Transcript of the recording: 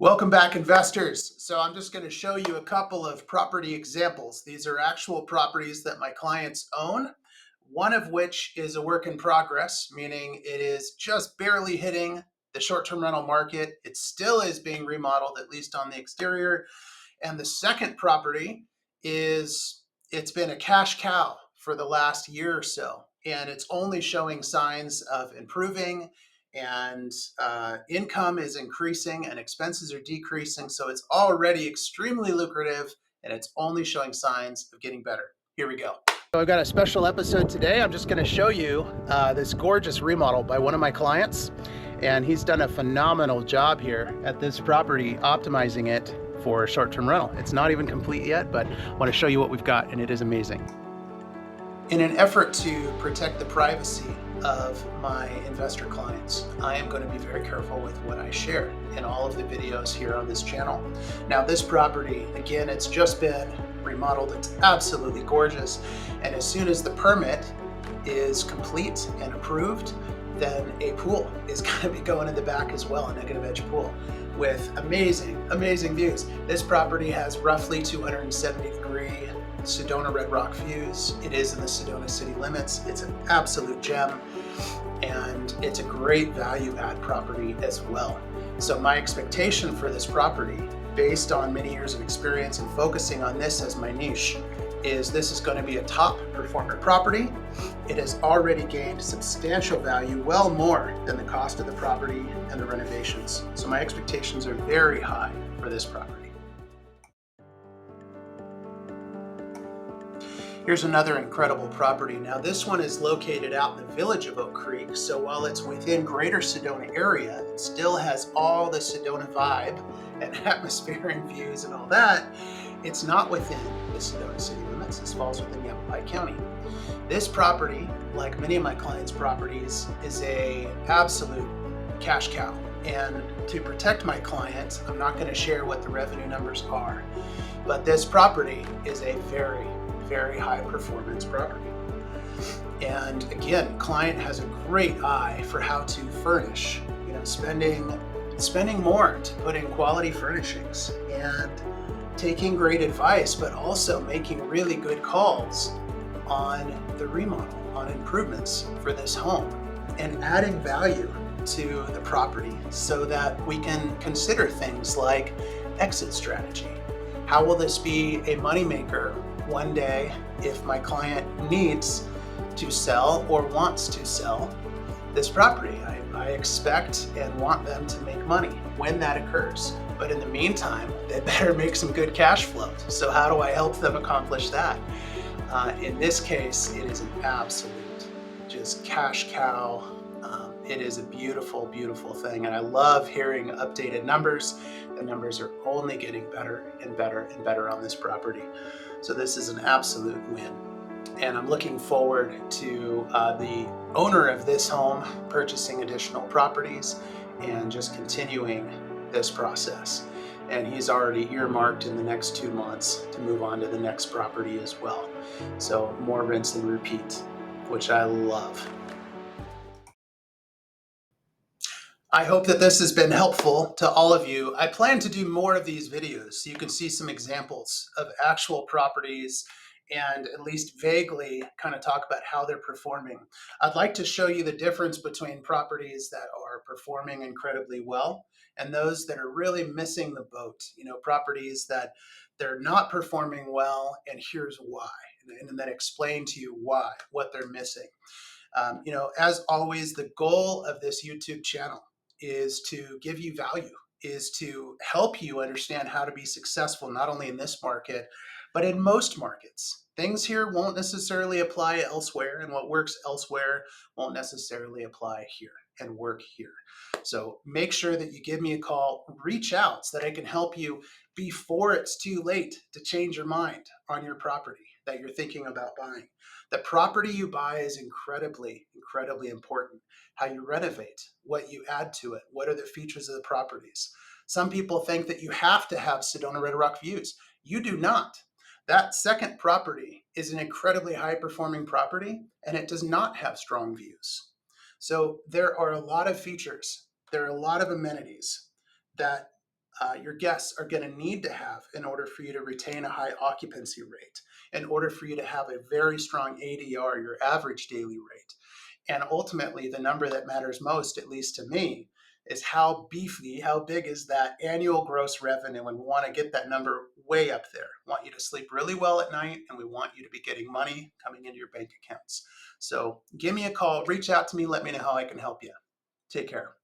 Welcome back, investors. So I'm just going to show you a couple of property examples. These are actual properties that my clients own, one of which is a work in progress, meaning it is just barely hitting the short-term rental market. It still is being remodeled, at least on the exterior. And the second property it's been a cash cow for the last year or so, and it's only showing signs of improving, and income is increasing and expenses are decreasing. So it's already extremely lucrative and it's only showing signs of getting better. Here we go. So I've got a special episode today. I'm just going to show you this gorgeous remodel by one of my clients, and he's done a phenomenal job here at this property, optimizing it for short-term rental. It's not even complete yet, but I want to show you what we've got, and it is amazing. In an effort to protect the privacy of my investor clients, I am going to be very careful with what I share in all of the videos here on this channel. Now, this property, again, it's just been remodeled. It's absolutely gorgeous. And as soon as the permit is complete and approved, then a pool is going to be going in the back as well, a negative edge pool with amazing views. This property has roughly 270-degree Sedona Red Rock views. It is in the Sedona city limits. It's an absolute gem, and it's a great value add property as well. So my expectation for this property, based on many years of experience and focusing on this as my niche, is this is going to be a top performer property. It has already gained substantial value, well more than the cost of the property and the renovations. So my expectations are very high for this property. Here's another incredible property. Now, this one is located out in the village of Oak Creek. So while it's within greater Sedona area, it still has all the Sedona vibe and atmosphere and views and all that. It's not within the Sedona city limits. This falls within Yavapai County. This property, like many of my clients' properties, is a absolute cash cow. And to protect my clients, I'm not going to share what the revenue numbers are. But this property is a very high performance property. And again, client has a great eye for how to furnish, spending more to put in quality furnishings and taking great advice, but also making really good calls on the remodel, on improvements for this home, and adding value to the property so that we can consider things like exit strategy. How will this be a moneymaker one day if my client needs to sell or wants to sell this property? I expect and want them to make money when that occurs. But in the meantime, they better make some good cash flow. So how do I help them accomplish that? In this case, it is an absolute just cash cow. It is a beautiful thing. And I love hearing updated numbers. The numbers are only getting better and better on this property. So this is an absolute win. And I'm looking forward to the owner of this home purchasing additional properties and just continuing this process. And he's already earmarked in the next 2 months to move on to the next property as well. So more rinse and repeat, which I love. I hope that this has been helpful to all of you. I plan to do more of these videos so you can see some examples of actual properties and at least vaguely kind of talk about how they're performing. I'd like to show you the difference between properties that are performing incredibly well and those that are really missing the boat. Properties that they're not performing well, and here's why, and then explain to you what they're missing. As always, the goal of this YouTube channel is to give you value, is to help you understand how to be successful, not only in this market, but in most markets. Things here won't necessarily apply elsewhere, and what works elsewhere won't necessarily apply here and work here. So make sure that you give me a call, reach out so that I can help you before it's too late to change your mind on your property that you're thinking about buying. The property you buy is incredibly important. How you renovate, what you add to it, what are the features of the properties. Some people think that you have to have Sedona Red Rock views. You do not. That second property is an incredibly high performing property, and it does not have strong views. So there are a lot of features, there are a lot of amenities that your guests are going to need to have in order for you to retain a high occupancy rate, in order for you to have a very strong ADR, your average daily rate. And ultimately, the number that matters most, at least to me, is how beefy, how big is that annual gross revenue, and we want to get that number way up there. We want you to sleep really well at night, and we want you to be getting money coming into your bank accounts. So give me a call, reach out to me, let me know how I can help you. Take care.